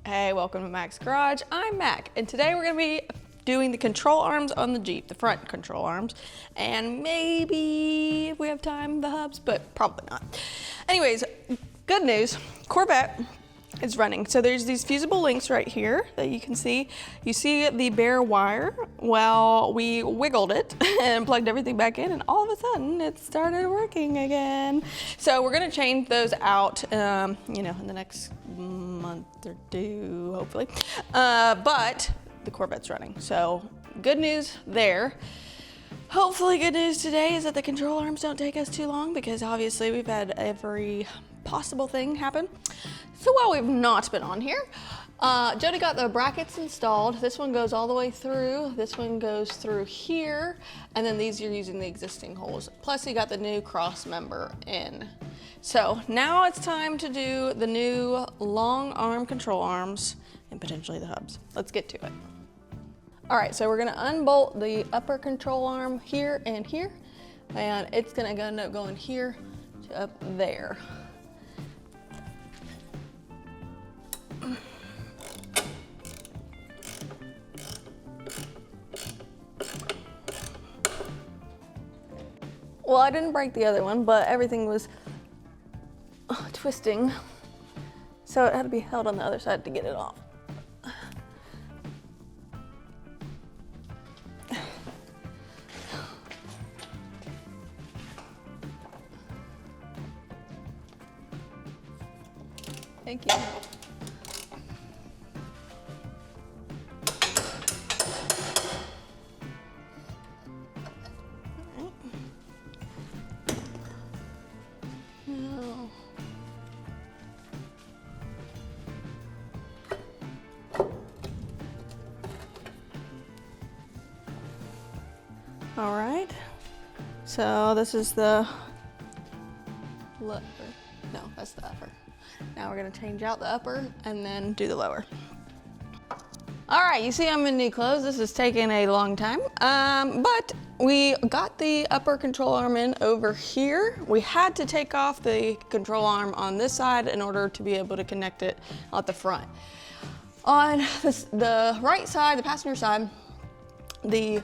Hey, welcome to Mac's Garage. I'm Mac, and today we're gonna be doing the control arms on the Jeep, the front control arms, and maybe if we have time, the hubs, but probably not. Anyways, good news, Corvette is running. So there's these fusible links right here that you can see. You see the bare wire? Well, we wiggled it and plugged everything back in, and all of a sudden it started working again. So we're gonna change those out, in the next month or two, hopefully. But the Corvette's running, so good news there. Hopefully good news today is that the control arms don't take us too long, because obviously we've had every possible thing happen. So while we've not been on here, Jody got the brackets installed. This one goes all the way through, this one goes through here, and then these you're using the existing holes. Plus you got the new cross member in. So now it's time to do the new long arm control arms and potentially the hubs. Let's get to it. All right, so we're gonna unbolt the upper control arm here and here, and it's gonna end up going here to up there. Well, I didn't break the other one, but everything was twisting, so it had to be held on the other side to get it off. Thank you. All right, so this is the lower. No, that's the upper. Now we're gonna change out the upper and then do the lower. All right, you see I'm in new clothes. This is taking a long time, but we got the upper control arm in over here. We had to take off the control arm on this side in order to be able to connect it at the front. On the right side, the passenger side, the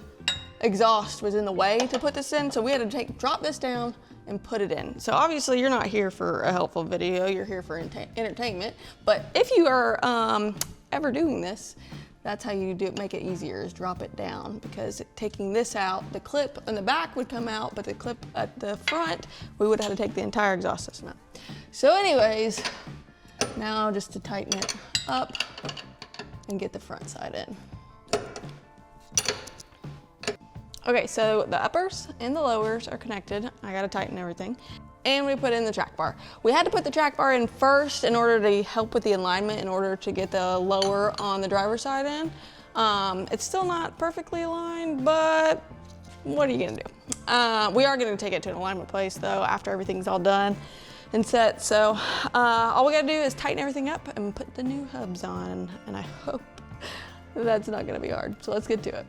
exhaust was in the way to put this in, so we had to drop this down and put it in. So obviously you're not here for a helpful video, you're here for entertainment, but if you are ever doing this, that's how you make it easier, is drop it down, because taking this out, the clip in the back would come out, but the clip at the front, we would have to take the entire exhaust system out. So anyways, now just to tighten it up and get the front side in. Okay, so the uppers and the lowers are connected. I gotta tighten everything. And we put in the track bar. We had to put the track bar in first in order to help with the alignment, in order to get the lower on the driver's side in. It's still not perfectly aligned, but what are you gonna do? We are gonna take it to an alignment place though, after everything's all done and set. So all we gotta do is tighten everything up and put the new hubs on. And I hope that's not gonna be hard. So let's get to it.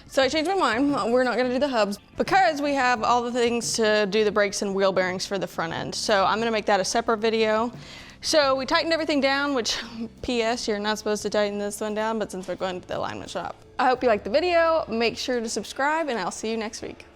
So I changed my mind. We're not gonna do the hubs because we have all the things to do the brakes and wheel bearings for the front end. So I'm gonna make that a separate video. So we tightened everything down, which PS, you're not supposed to tighten this one down, but since we're going to the alignment shop. I hope you liked the video. Make sure to subscribe and I'll see you next week.